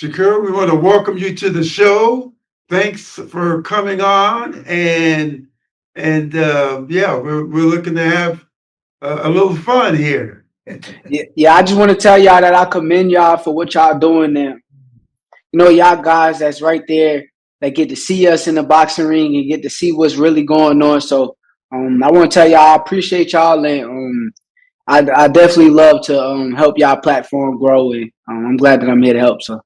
Shakur, we want to welcome you to the show. Thanks for coming on, and yeah, we're looking to have a little fun here. Yeah, I just want to tell y'all that I commend y'all for what y'all doing there. You know, y'all guys that's right there that get to see us in the boxing ring and get to see what's really going on. So I want to tell y'all I appreciate y'all, and I definitely love to help y'all platform grow, and I'm glad that I'm here to help. So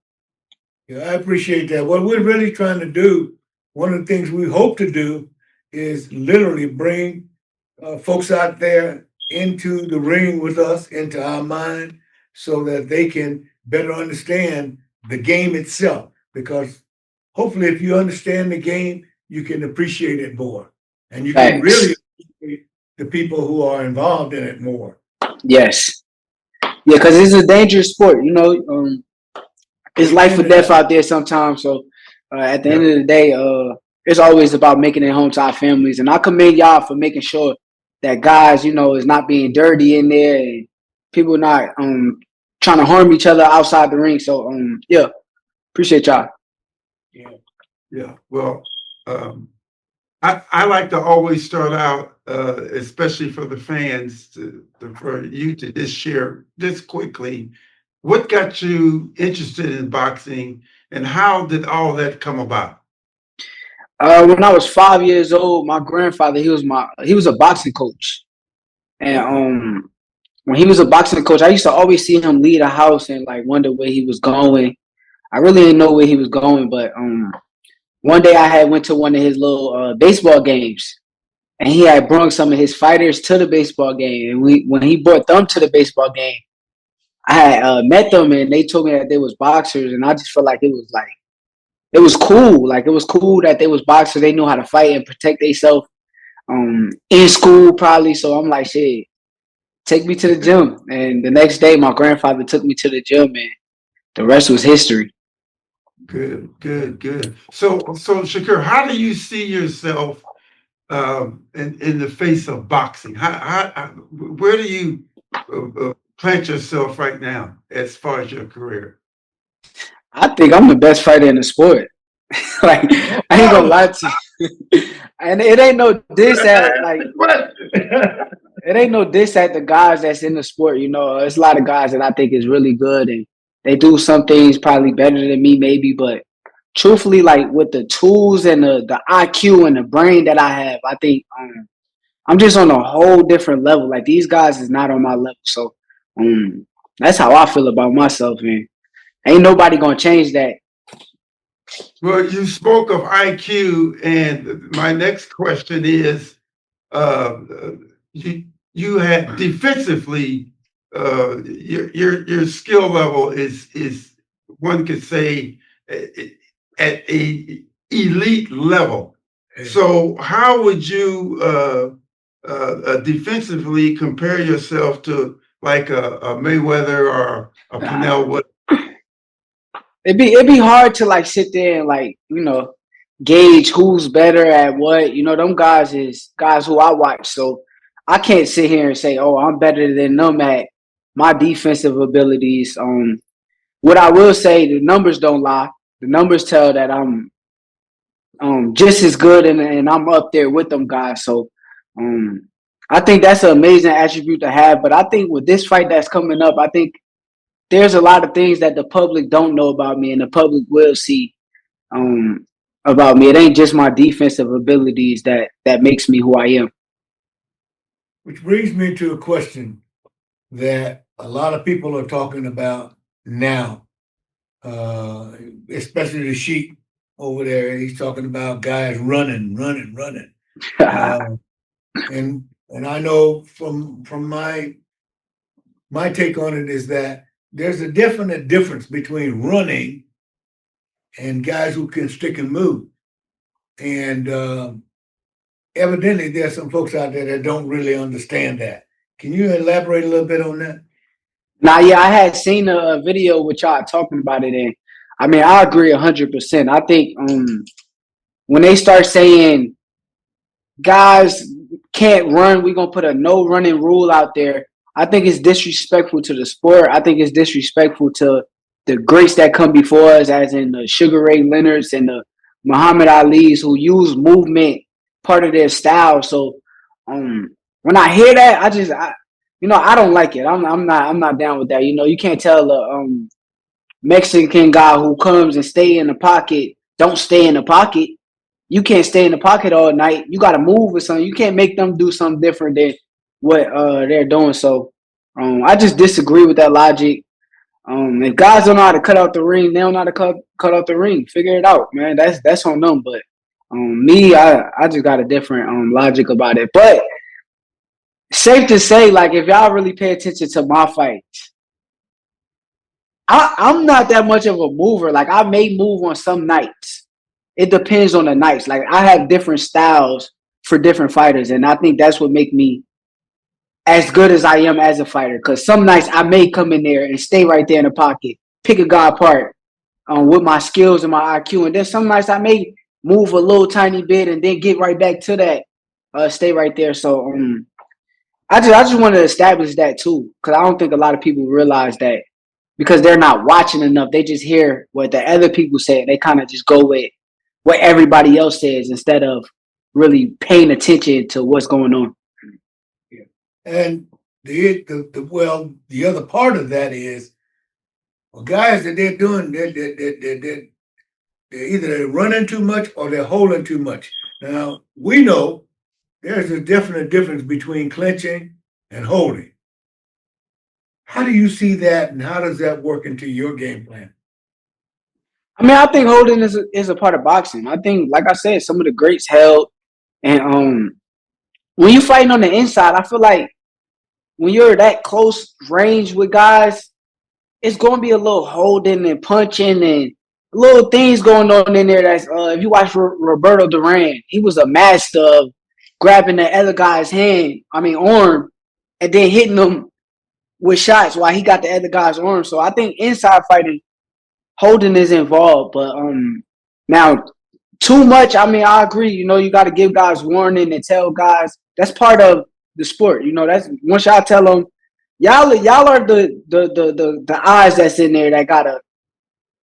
Yeah, I appreciate that. What we're really trying to do, one of the things we hope to do, is literally bring folks out there into the ring with us, into our mind, so that they can better understand the game itself. Because hopefully, if you understand the game, you can appreciate it more, and you can really appreciate the people who are involved in it more. Yes, yeah, because it's a dangerous sport. You know, it's life or death out there sometimes. So at the end of the day, it's always about making it home to our families. And I commend y'all for making sure that guys, you know, is not being dirty in there and people not trying to harm each other outside the ring. So yeah, appreciate y'all. Yeah. Well, I like to always start out, especially for the fans, for you to just share just quickly what got you interested in boxing and how did all that come about? When I was 5 years old, my grandfather he was a boxing coach, and when he was a boxing coach, I used to always see him leave a house and like wonder where he was going. I really didn't know where he was going, but one day I had went to one of his little baseball games, and he had brought some of his fighters to the baseball game. And when he brought them to the baseball game, I had met them, and they told me that they was boxers, and I just felt like it was cool. Like it was cool that they was boxers. They knew how to fight and protect themselves in school probably. So I'm like, shit, take me to the gym. And the next day, my grandfather took me to the gym, and the rest was history. Good. So Shakur, how do you see yourself in the face of boxing? Where do you plant yourself right now as far as your career? I think I'm the best fighter in the sport. Like I ain't gonna lie to you. And it ain't no diss at like it ain't no diss at the guys that's in the sport. You know, it's a lot of guys that I think is really good and they do some things probably better than me, maybe. But truthfully, like with the tools and the IQ and the brain that I have, I think I'm just on a whole different level. Like these guys is not on my level. So that's how I feel about myself, man. Ain't nobody gonna change that. Well, you spoke of IQ, and my next question is, uh, you had defensively, your skill level is one could say at a elite level. So how would you defensively compare yourself to like a Mayweather or a Pernell? It'd be hard to like sit there and like, you know, gauge who's better at what. You know, them guys is guys who I watch. So I can't sit here and say, oh, I'm better than them at my defensive abilities. What I will say, the numbers don't lie. The numbers tell that I'm just as good and I'm up there with them guys. So I think that's an amazing attribute to have. But I think with this fight that's coming up, I think there's a lot of things that the public don't know about me and the public will see about me. It ain't just my defensive abilities that makes me who I am. Which brings me to a question that a lot of people are talking about now, especially the Sheik over there. He's talking about guys running. And I know from my take on it is that there's a definite difference between running and guys who can stick and move. And evidently, there's some folks out there that don't really understand that. Can you elaborate a little bit on that? Now, yeah, I had seen a video with y'all talking about it, and I mean, I agree 100%. I think when they start saying guys can't run, we're gonna put a no running rule out there. I think it's disrespectful to the sport. I think it's disrespectful to the greats that come before us, as in the Sugar Ray Leonards and the Muhammad Ali's, who use movement part of their style. So when I hear that, I don't like it. I'm not down with that. You can't tell a Mexican guy who comes and stay in the pocket, don't stay in the pocket. You can't stay in the pocket all night. You got to move or something. You can't make them do something different than what they're doing. So I just disagree with that logic. If guys don't know how to cut out the ring, they don't know how to cut out the ring. Figure it out, man. That's on them. But me, I just got a different logic about it. But safe to say, like, if y'all really pay attention to my fights, I'm not that much of a mover. Like, I may move on some nights. It depends on the nights. Like, I have different styles for different fighters, and I think that's what make me as good as I am as a fighter. Because some nights I may come in there and stay right there in the pocket, pick a guy apart with my skills and my IQ, and then some nights I may move a little tiny bit and then get right back to that, stay right there. So I just want to establish that too, because I don't think a lot of people realize that. Because they're not watching enough, they just hear what the other people say. They kind of just go with what everybody else says instead of really paying attention to what's going on. Yeah. And the other part of that is, guys that they're doing, they're either running too much or they're holding too much. Now, we know there's a definite difference between clinching and holding. How do you see that, and how does that work into your game plan? I mean, I think holding is a part of boxing. I think, like I said, some of the greats held, and when you're fighting on the inside, I feel like when you're that close range with guys, it's going to be a little holding and punching and little things going on in there. That's if you watch Roberto Duran, he was a master of grabbing the other guy's arm, and then hitting them with shots while he got the other guy's arm. So I think inside fighting, holding is involved. But now too much, I agree. You got to give guys warning and tell guys that's part of the sport. That's once y'all tell them, y'all are the eyes that's in there that gotta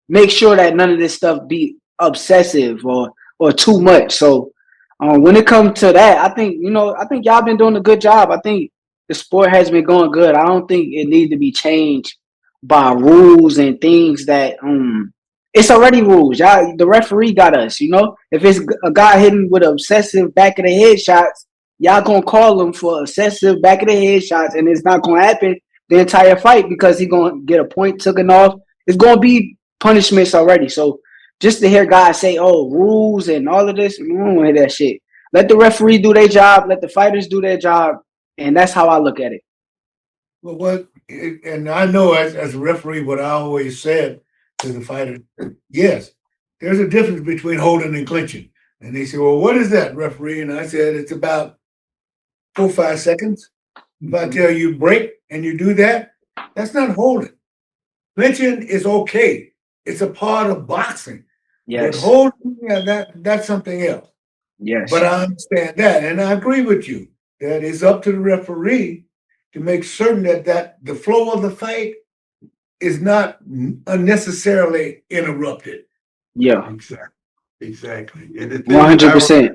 make sure that none of this stuff be obsessive or too much. So when it comes to that, I think y'all been doing a good job. I think the sport has been going good. I don't think it needs to be changed by rules and things that it's already rules. Y'all, the referee got us. If it's a guy hitting with obsessive back of the head shots, y'all gonna call him for obsessive back of the head shots, and it's not gonna happen the entire fight because he's gonna get a point taken off. It's gonna be punishments already. So just to hear guys say, "Oh, rules and all of this," I don't want to hear that shit. Let the referee do their job. Let the fighters do their job. And that's how I look at it. Well, and I know as a referee, what I always said to the fighter, yes, there's a difference between holding and clinching. And they say, well, what is that, referee? And I said, it's about 4 or 5 seconds. If I tell you break and you do that, that's not holding. Clinching is okay. It's a part of boxing. Yes. But holding, that's something else. Yes. But I understand that. And I agree with you. That it's up to the referee to make certain that the flow of the fight is not unnecessarily interrupted. Yeah, Exactly. And the 100%.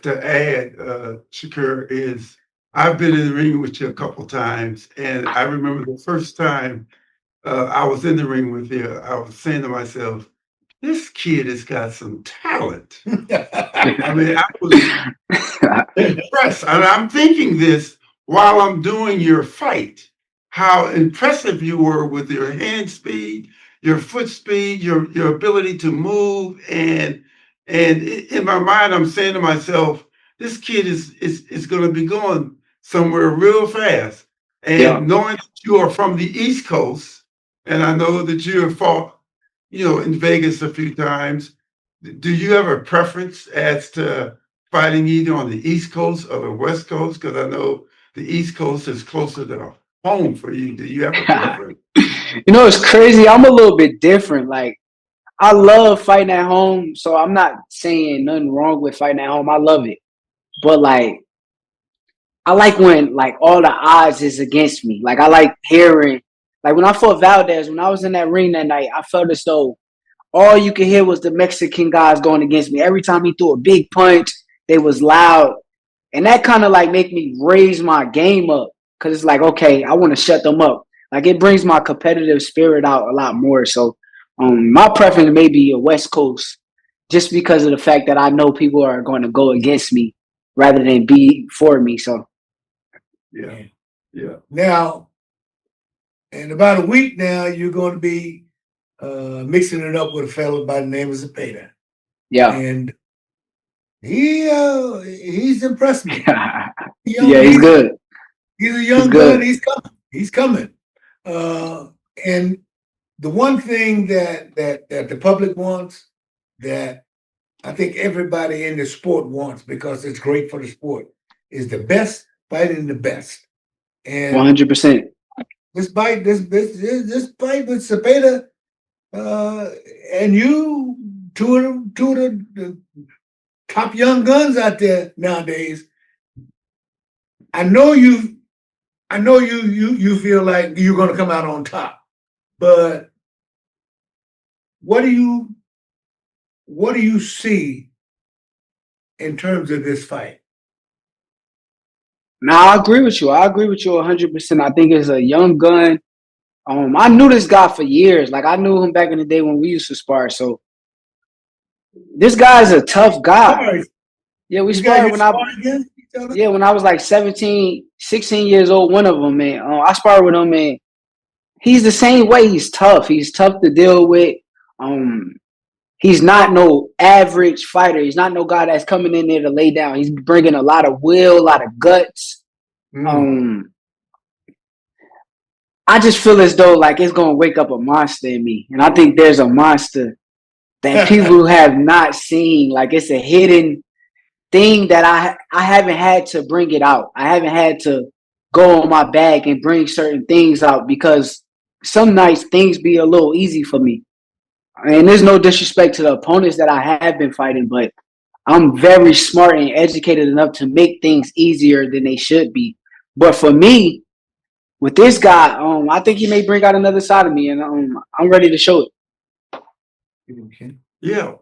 To add, Shakur, is I've been in the ring with you a couple times, and I remember the first time I was in the ring with you, I was saying to myself, this kid has got some talent. I was impressed. And I'm thinking this while I'm doing your fight, how impressive you were with your hand speed, your foot speed, your ability to move. And in my mind, I'm saying to myself, this kid is going to be going somewhere real fast. And knowing that you are from the East Coast, and I know that you have fought in Vegas a few times. Do you have a preference as to fighting either on the East Coast or the West Coast? Because I know the East Coast is closer to home for you. Do you have a preference? It's crazy. I'm a little bit different. Like, I love fighting at home, so I'm not saying nothing wrong with fighting at home. I love it. But, like, I like when, like, all the odds is against me. Like, I like hearing Like when I fought Valdez, when I was in that ring that night, I felt as though all you could hear was the Mexican guys going against me. Every time he threw a big punch, they was loud. And that kind of like make me raise my game up. Cause it's like, okay, I want to shut them up. Like it brings my competitive spirit out a lot more. So my preference may be a West Coast just because of the fact that I know people are going to go against me rather than be for me. So Yeah. Yeah. Now, in about a week now, you're going to be mixing it up with a fellow by the name of Zepeda. yeah. And he's impressed me. Yeah, he's good. He's a He's young good. gun. He's coming. He's coming. And the one thing that the public wants, that I think everybody in the sport wants, because it's great for the sport, is the best fighting the best. And 100%. this fight with Zepeda, and you, two of the top young guns out there nowadays. I know you feel like you're going to come out on top, but what do you see in terms of this fight? Now I agree with you. I agree with you 100%. I think it's a young gun. I knew this guy for years. Like I knew him back in the day when we used to spar. So this guy's a tough guy. Sorry. Yeah, we You guys sparred when spar against each other? Yeah, when I was like 17, 16 years old, one of them, man. I sparred with him, man. He's the same way. He's tough. He's tough to deal with. He's not no average fighter. He's not no guy that's coming in there to lay down. He's bringing a lot of will, a lot of guts. I just feel as though like it's gonna wake up a monster in me, and I think there's a monster that people have not seen. Like it's a hidden thing that I haven't had to bring it out. I haven't had to go on my bag and bring certain things out because some nights things be a little easy for me. And there's no disrespect to the opponents that I have been fighting, but I'm very smart and educated enough to make things easier than they should be. But for me, with this guy, I think he may bring out another side of me, and I'm ready to show it. Yeah.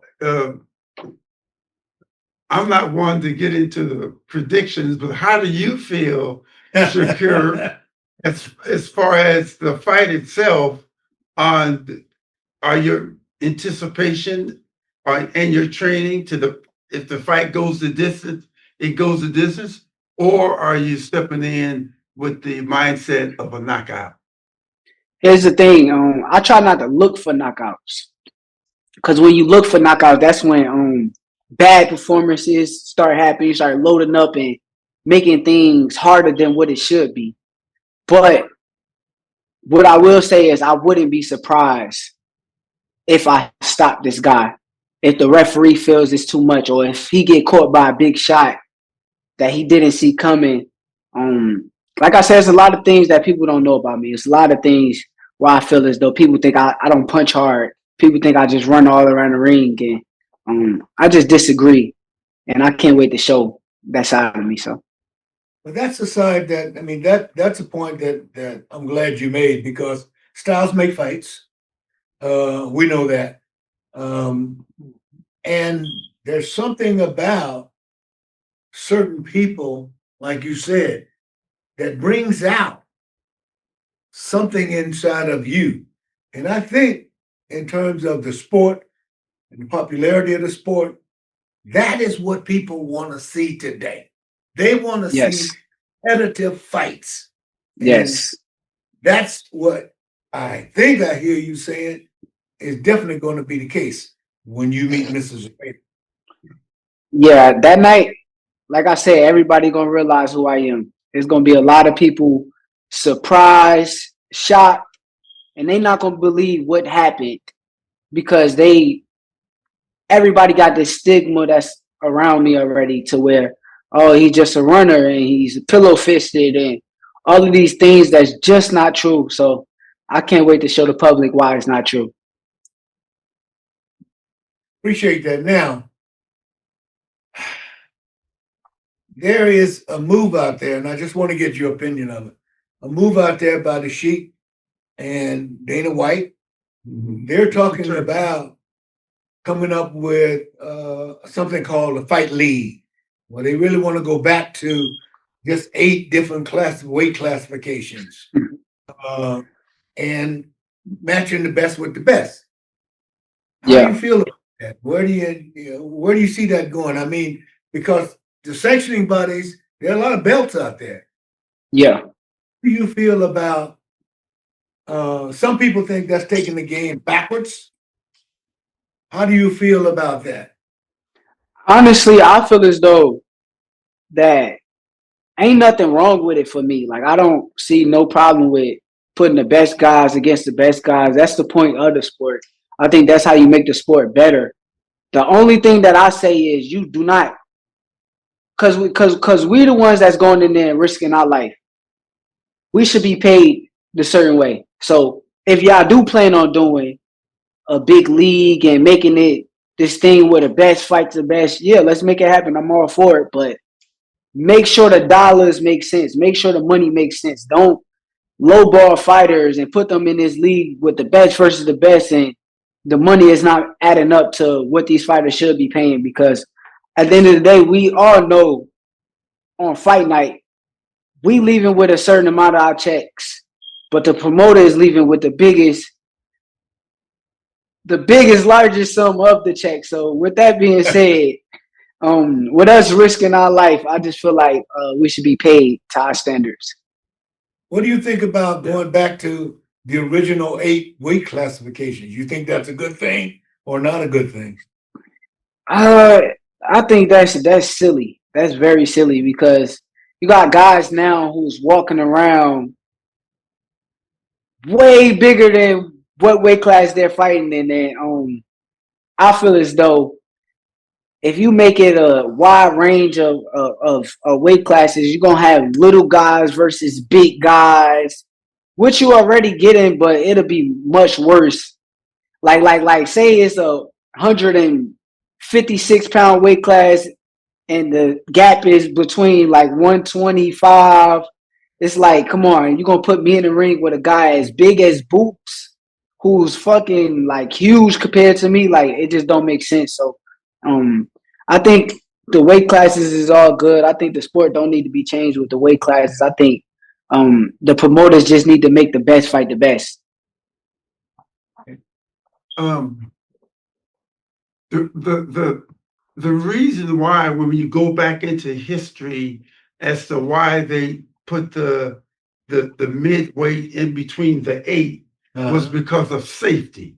I'm not one to get into the predictions, but how do you feel, Shakur, as far as the fight itself? Are your anticipation and your training if the fight goes the distance, it goes the distance, or are you stepping in with the mindset of a knockout? Here's the thing. I try not to look for knockouts because when you look for knockouts, that's when bad performances start happening. You start loading up and making things harder than what it should be. But what I will say is I wouldn't be surprised if I stop this guy. If the referee feels it's too much, or if he get caught by a big shot that he didn't see coming. Like I said, there's a lot of things that people don't know about me. It's a lot of things where I feel as though people think I don't punch hard. People think I just run all around the ring, and I just disagree. And I can't wait to show that side of me. So, but that's a side that's a point that I'm glad you made, because styles make fights. We know that. And there's something about certain people, like you said, that brings out something inside of you. And I think in terms of the sport and the popularity of the sport, that is what people want to see today. They want to see competitive fights. Yes. And that's what I think I hear you saying is definitely going to be the case when you meet Mrs. Zepeda. Yeah, that night, like I said, everybody gonna realize who I am. There's gonna be a lot of people surprised, shocked, and they not gonna believe what happened because everybody got this stigma that's around me already to where, oh, he's just a runner and he's pillow fisted and all of these things that's just not true. So I can't wait to show the public why it's not true. Appreciate that. Now, there is a move out there, and I just want to get your opinion of it. A move out there by the Sheikh and Dana White, Mhm. they're talking about coming up with something called a fight league, where they really want to go back to just 8 different weight classifications, and matching the best with the best. How do you Yeah, feel about that? Where do where do you see that going? I mean, because the sanctioning bodies, there are a lot of belts out there. yeah. How do you feel about? Some people think that's taking the game backwards. How do you feel about that? Honestly, I feel as though that ain't nothing wrong with it for me. Like I don't see no problem with putting the best guys against the best guys. That's the point of the sport. I think that's how you make the sport better. The only thing that I say is you do not, cause we the ones that's going in there and risking our life. We should be paid the certain way. So if y'all do plan on doing a big league and making it this thing where the best fight the best, yeah, let's make it happen. I'm all for it, but make sure the dollars make sense. Make sure the money makes sense. Don't lowball fighters and put them in this league with the best versus the best, and the money is not adding up to what these fighters should be paying. Because at the end of the day, we all know on fight night we leaving with a certain amount of our checks, but the promoter is leaving with the biggest, largest sum of the check. So with that being said, with us risking our life, I just feel like we should be paid to our standards. What do you think about going back to the original 8 weight classifications? You think that's a good thing or not a good thing? Uh, I think that's silly. That's very silly because you got guys now who's walking around way bigger than what weight class they're fighting in. And I feel as though if you make it a wide range of weight classes, you're gonna have little guys versus big guys, which you already getting, but it'll be much worse. Like say it's 156-pound weight class and the gap is between like 125. It's like, come on, you're gonna put me in the ring with a guy as big as Boots, who's fucking like huge compared to me. Like it just don't make sense. So I think the weight classes is all good. I think the sport don't need to be changed with the weight classes. I think the promoters just need to make the best fight the best. Um, the the the the reason why, when you go back into history as to why they put the midweight in between the 8 was because of safety.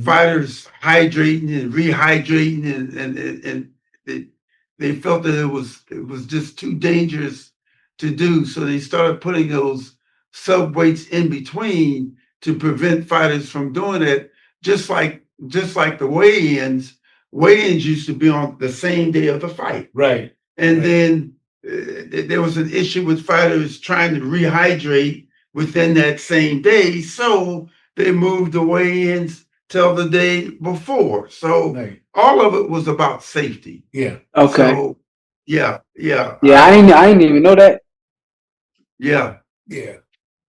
Fighters hydrating and rehydrating, and they felt that it was just too dangerous to do, so they started putting those subweights in between to prevent fighters from doing it. Just like the weigh-ins. Weigh-ins used to be on the same day of the fight, Right. and Right. then there was an issue with fighters trying to rehydrate within that same day, so they moved the weigh-ins till the day before. So Right. all of it was about safety. Yeah. Okay. So yeah, Yeah, I didn't even know that. yeah. Yeah.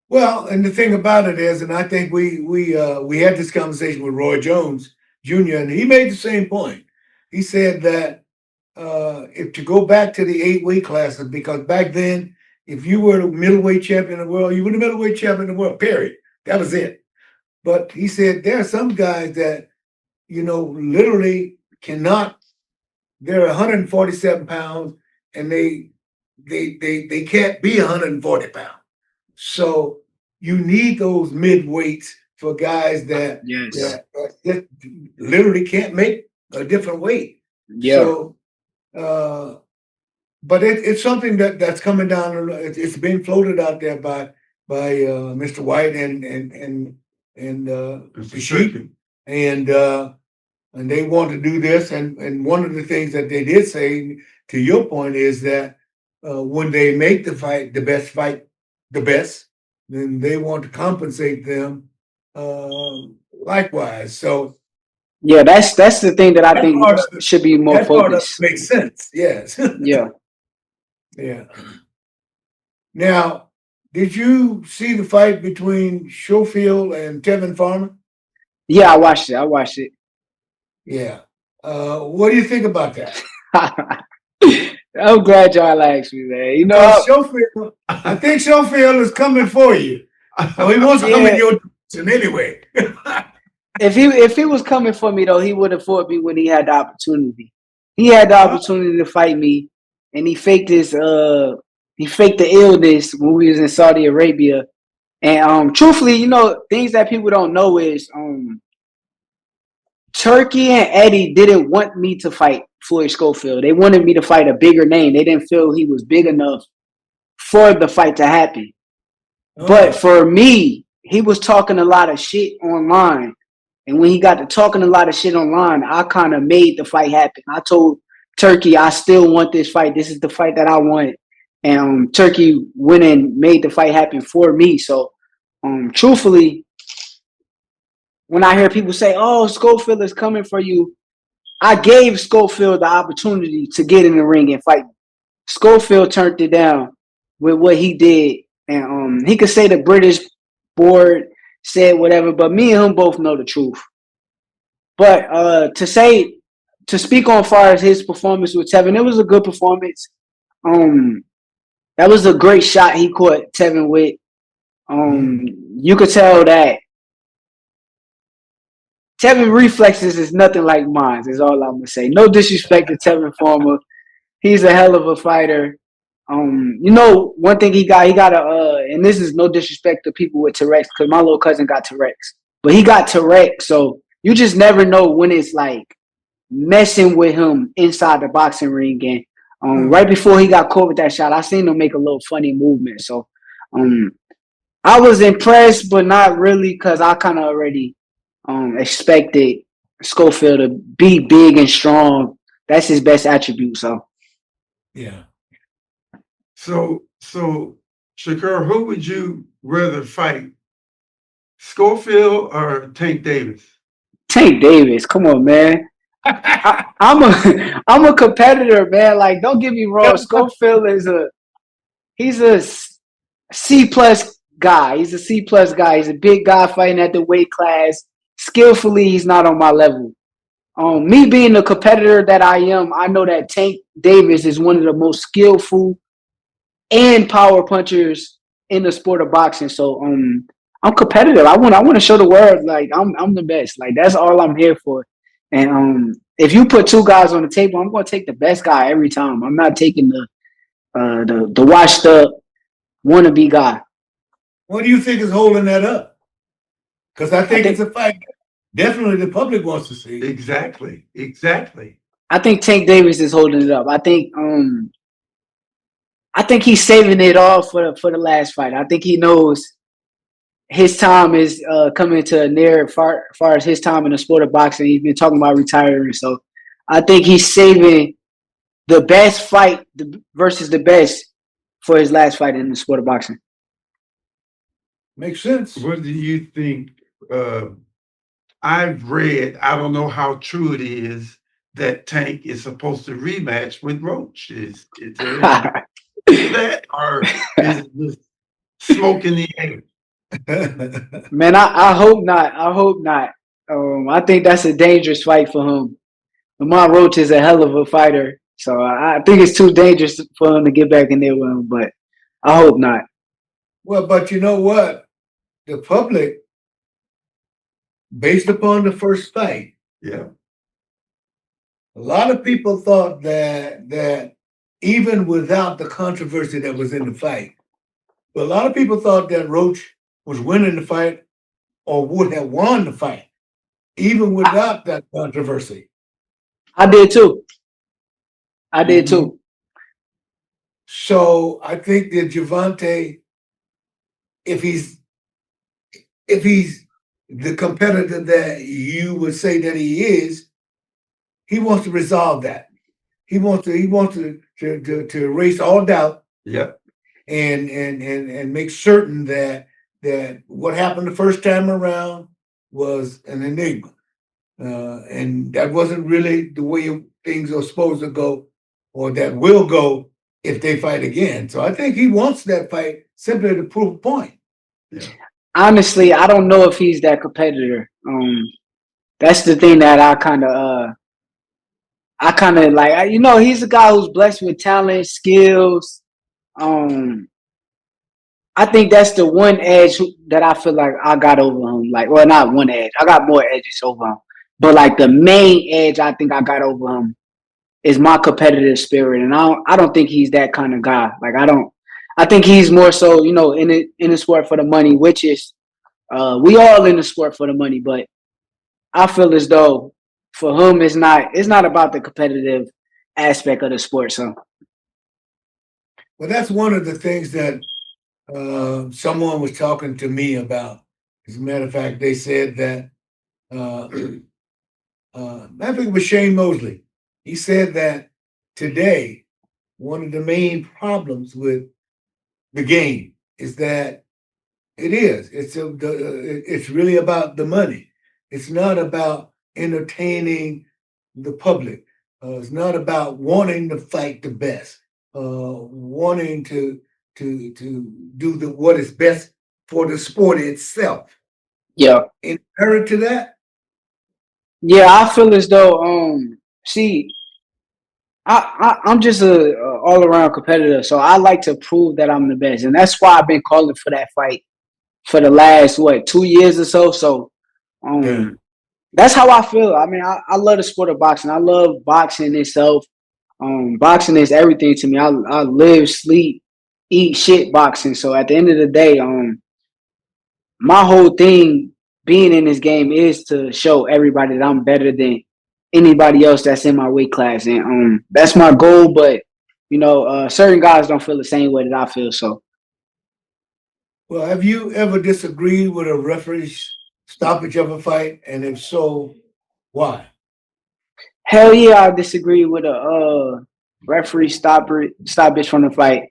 Well, and the thing about it is, and I think we had this conversation with Roy Jones Jr., and he made the same point. He said that if to go back to the 8 weight classes, because back then, if you were the middleweight champion of the world, you were the middleweight champion of the world, period. That was it. But he said there are some guys that, literally cannot, they're 147 pounds and they can't be 140 pounds. So you need those mid weights for guys that, Yes. just literally can't make a different weight. Yeah. So, but it's something that's coming down. It's been floated out there by Mr. White and Mr. Sheik, Shakur. and they want to do this. And one of the things that they did say, to your point, is that when they make the fight the best, then they want to compensate them likewise. So Yeah, that's the thing that I that think part of it, should be more that part of it focused. makes sense. Yes. Yeah. Yeah. Now, did you see the fight between Schofield and Tevin Farmer? Yeah, I watched it. I watched it. Yeah. What do you think about that? I'm glad y'all asked me, man. You Because know, Schofield, I think Schofield is coming for you. So he wants to come in yeah. your direction anyway. If he was coming for me though, he would have fought me when he had the opportunity. He had the opportunity to fight me, and he faked the illness when we was in Saudi Arabia. And truthfully, you know, things that people don't know is Turkey and Eddie didn't want me to fight Floyd Schofield. They wanted me to fight a bigger name. They didn't feel he was big enough for the fight to happen. But for me, he was talking a lot of shit online. And when he got to talking a lot of shit online, I kind of made the fight happen. I told Turkey, I still want this fight. This is the fight that I want. And Turkey went and made the fight happen for me. So, truthfully, when I hear people say, oh, Schofield is coming for you, I gave Schofield the opportunity to get in the ring and fight. Schofield turned it down with what he did. And he could say the British board said whatever, but me and him both know the truth. But to speak on far as his performance with Tevin, it was a good performance. That was a great shot he caught Tevin with. You could tell that Tevin reflexes is nothing like mine, is all I'm gonna say. No disrespect to Tevin Farmer. He's a hell of a fighter. You know, one thing he got and this is no disrespect to people with Tourette's, because my little cousin got Tourette's. But he got Tourette's, so you just never know when it's like messing with him inside the boxing ring. And right before he got caught with that shot, I seen him make a little funny movement. So I was impressed, but not really, because I kind of already expected Schofield to be big and strong. That's his best attribute. So yeah. So Shakur, who would you rather fight, Schofield or Tank Davis? Tank Davis, come on, man. I'm a competitor, man. Like, don't get me wrong. Schofield he's a C+ guy. He's a C+ guy. He's a big guy fighting at the weight class. Skillfully, he's not on my level. Me being the competitor that I am, I know that Tank Davis is one of the most skillful and power punchers in the sport of boxing. So I'm competitive. I want to show the world like I'm the best. Like, that's all I'm here for. And if you put two guys on the table, I'm going to take the best guy every time. I'm not taking the washed up wannabe guy. What do you think is holding that up? Because I think it's a fight definitely the public wants to see. Exactly. I think Tank Davis is holding it up. I think he's saving it all for the last fight. I think he knows his time is coming to near far as his time in the sport of boxing. He's been talking about retiring. So I think he's saving the best fight versus the best for his last fight in the sport of boxing. Makes sense. What do you think? I've read, I don't know how true it is, that Tank is supposed to rematch with Roach. Is there that, or is it just smoke in the air? Man, I hope not. I hope not. I think that's a dangerous fight for him. Lamont Roach is a hell of a fighter, so I think it's too dangerous for him to get back in there with him. But I hope not. Well, but you know what? The public, based upon the first fight, Yeah, a lot of people thought that even without the controversy that was in the fight, but a lot of people thought that Roach was winning the fight or would have won the fight, even without that controversy. I did too. I did too. So I think that Gervonta, if he's the competitor that you would say that he is, he wants to resolve that. He wants to erase all doubt. yeah. And make certain that what happened the first time around was an enigma, and that wasn't really the way things are supposed to go, or that will go if they fight again. So I think he wants that fight simply to prove a point. Yeah. Honestly, I don't know if he's that competitor. That's the thing that I kind of like. You know, he's a guy who's blessed with talent, skills. I think that's the one edge that I feel like I got over him. Like, well, not one edge. I got more edges over him. But like the main edge I think I got over him is my competitive spirit. And I don't think he's that kind of guy. Like I think he's more so, you know, in the sport for the money, which is we all in the sport for the money, but I feel as though for him it's not about the competitive aspect of the sport. So Well, that's one of the things that someone was talking to me about. As a matter of fact, they said that I think it was Shane Mosley. He said that today, one of the main problems with the game is that it's really about the money. It's not about entertaining the public. It's not about wanting to fight the best, wanting to do what is best for the sport itself. yeah. Inherent to that, Yeah, I feel as though see, I'm just a all around competitor, so I like to prove that I'm the best, and that's why I've been calling for that fight for the last 2 years or so. So yeah. that's how I feel. I mean, I love the sport of boxing. I love boxing itself. Boxing is everything to me. I live, sleep, eat shit boxing. So at the end of the day, my whole thing being in this game is to show everybody that I'm better than anybody else that's in my weight class, and that's my goal. But you know, certain guys don't feel the same way that I feel. So Well, have you ever disagreed with a referee's stoppage of a fight? And if so, why? hell yeah, I disagree with a referee stoppage from the fight.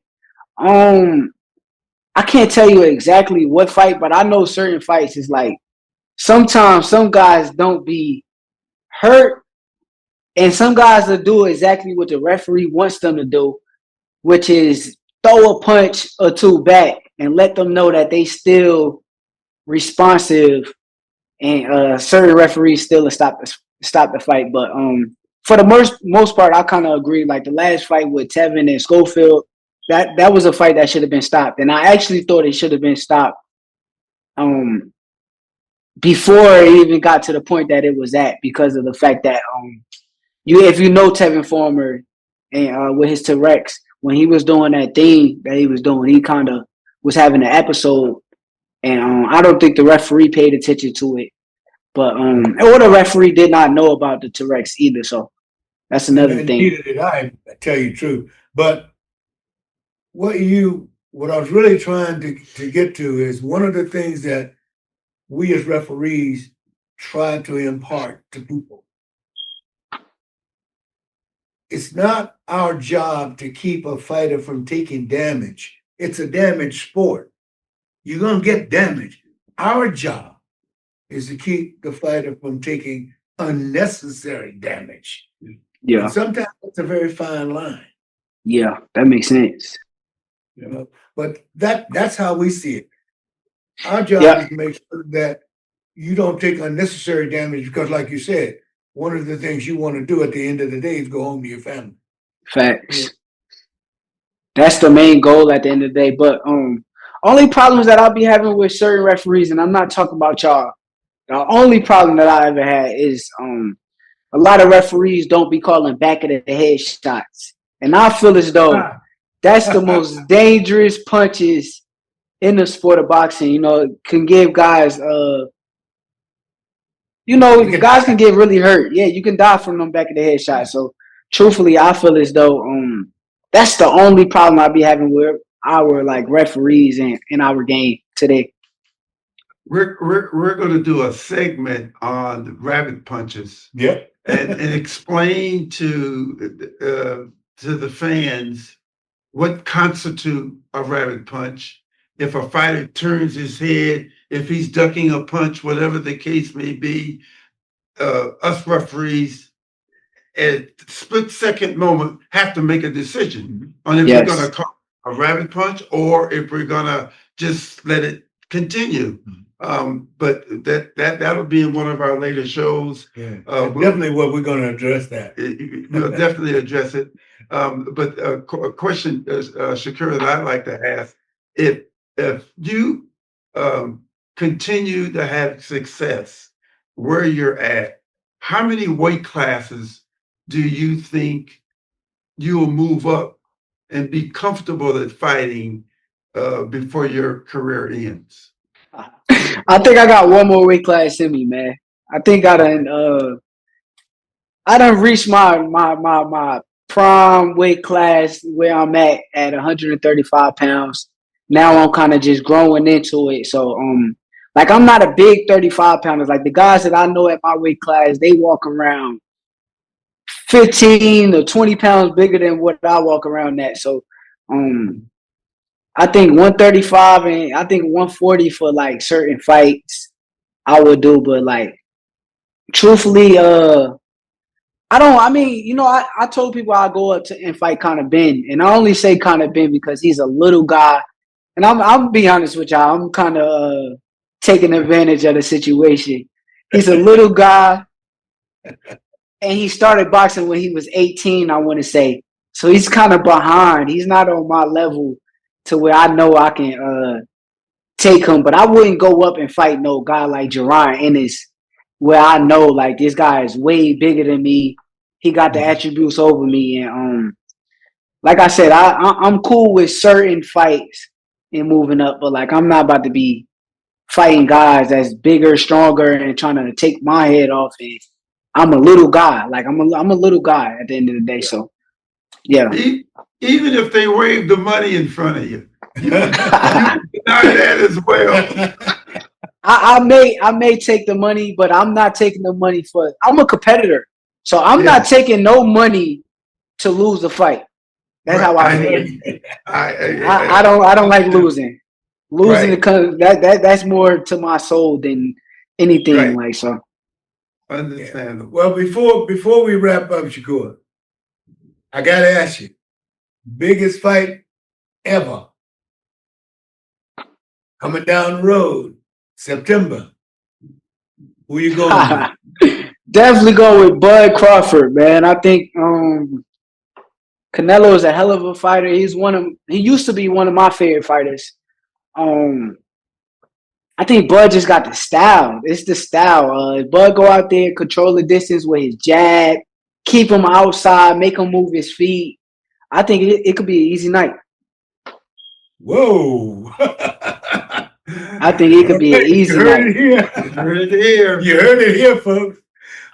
Um, I can't tell you exactly what fight, but I know certain fights is like sometimes some guys don't be hurt, and some guys will do exactly what the referee wants them to do, which is throw a punch or two back and let them know that they still responsive, and certain referees still stop the fight. But for the most part, I kind of agree. Like the last fight with Tevin and Scorefield, that was a fight that should have been stopped, and I actually thought it should have been stopped before it even got to the point that it was at, because of the fact that if you know Tevin Farmer and with his T-Rex, when he was doing that thing that he was doing, he kind of was having an episode, and I don't think the referee paid attention to it. But or the referee did not know about the T-Rex either, so that's another And thing. neither did I tell you the truth. But what I was really trying to get to is one of the things that we as referees try to impart to people. It's not our job to keep a fighter from taking damage. It's a damage sport. You're going to get damage. Our job is to keep the fighter from taking unnecessary damage. Yeah, And sometimes it's a very fine line. yeah, that makes sense. You know, but that's how we see it. Our job Yeah, is to make sure that you don't take unnecessary damage because, like you said, one of the things you want to do at the end of the day is go home to your family. facts. That's the main goal at the end of the day. But only problems that I'll be having with certain referees, and I'm not talking about y'all. The only problem that I ever had is a lot of referees don't be calling back of the head shots, and I feel as though that's the most dangerous punches in the sport of boxing. You know, can give guys guys can get really hurt. Yeah, you can die from them back of the head shots. So truthfully, I feel as though that's the only problem I be having with our like referees in our game today. We're going to do a segment on the rabbit punches. Yep. and explain to the fans what constitute a rabbit punch. If a fighter turns his head, if he's ducking a punch, whatever the case may be, us referees at split second moment have to make a decision on if Yes. we're going to call a rabbit punch or if we're going to just let it continue. But that'll be in one of our later shows. Yeah, definitely what we're going to address that. We'll definitely address it. But a question, Shakur, that I'd like to ask: if you continue to have success where you're at, how many weight classes do you think you'll move up and be comfortable at fighting before your career ends? I think I got one more weight class in me, man. I think I done reached my prime weight class where I'm at 135 pounds. Now I'm kind of just growing into it. So like I'm not a big 35 pounders. Like the guys that I know at my weight class, they walk around 15 or 20 pounds bigger than what I walk around at. So I think 135 and I think 140 for like certain fights I would do, but like truthfully, I told people I go up to and fight Conor Ben, and I only say Conor Ben because he's a little guy, and I'll be honest with y'all, I'm kind of taking advantage of the situation. He's a little guy, and he started boxing when he was 18, I want to say, so he's kind of behind. He's not on my level to where I know I can take him, but I wouldn't go up and fight no guy like Jerron Ennis, where I know like this guy is way bigger than me. He got the attributes over me, and like I said, I'm cool with certain fights and moving up, but like I'm not about to be fighting guys that's bigger, stronger, and trying to take my head off. And I'm a little guy, like I'm a little guy at the end of the day. So yeah. Even if they wave the money in front of you, you deny that as well. I may take the money, but I'm not taking the money for. I'm a competitor, so I'm not taking no money to lose the fight. That's how I feel. I don't like losing. Losing because that's more to my soul than anything like so. Understandable. Well, before we wrap up, Shakur, I gotta ask you, biggest fight ever coming down the road, September. Who you going with? Definitely go with Bud Crawford, man. I think Canelo is a hell of a fighter. He used to be one of my favorite fighters. I think Bud just got the style. It's the style. Bud go out there, control the distance with his jab, keep him outside, make him move his feet. I think it could be an easy night. Whoa. I think it could be an easy night. You heard it here. You heard it here, folks.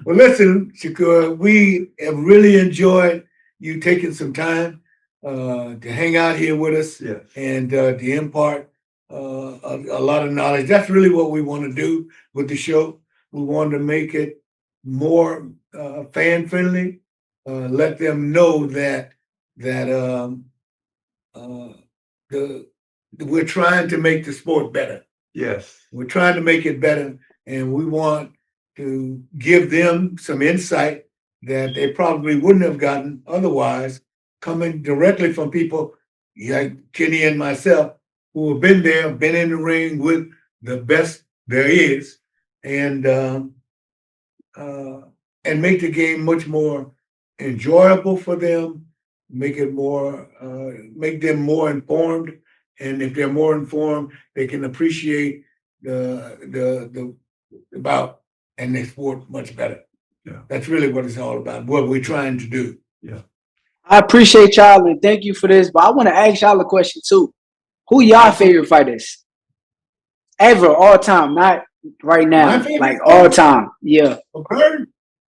Well, listen, Shakur, we have really enjoyed you taking some time to hang out here with us and to impart a lot of knowledge. That's really what we want to do with the show. We want to make it more fan friendly. Let them know that we're trying to make the sport better. Yes. We're trying to make it better, and we want to give them some insight that they probably wouldn't have gotten otherwise, coming directly from people like Kenny and myself, who have been there, been in the ring with the best there is, and make the game much more enjoyable for them, make them more informed. And if they're more informed, they can appreciate the bout and the sport much better. Yeah. That's really what it's all about, what we're trying to do. Yeah. I appreciate y'all and thank you for this, but I want to ask y'all a question too. Who y'all favorite fighters? Ever, all time, not right now, like all time. Yeah.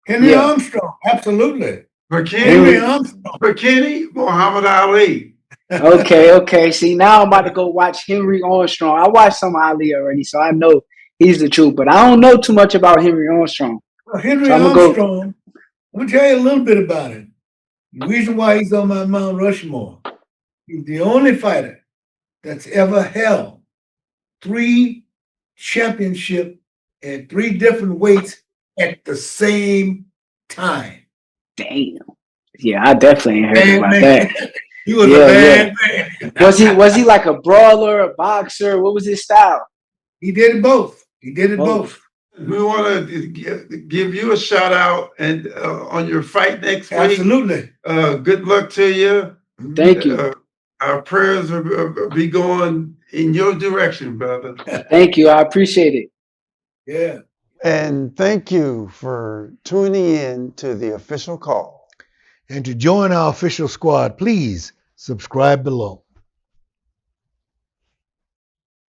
Henry Armstrong, absolutely. For Kenny, Muhammad Ali. Okay. See, now I'm about to go watch Henry Armstrong. I watched some of Ali already, so I know he's the truth. But I don't know too much about Henry Armstrong. Well, Henry Armstrong, I'm going to tell you a little bit about him. The reason why he's on my Mount Rushmore, he's the only fighter that's ever held 3 championships at 3 different weights at the same time. Damn. Yeah, I definitely ain't heard Bad about man. that. He was a Yeah, bad man. Was he like a brawler, a boxer? What was his style? He did it both. He did it both. We want to give you a shout out and on your fight next week. Absolutely. Good luck to you. Thank you. Our prayers will be going in your direction, brother. Thank you. I appreciate it. Yeah. And thank you for tuning in to the official call. And to join our official squad, please subscribe below.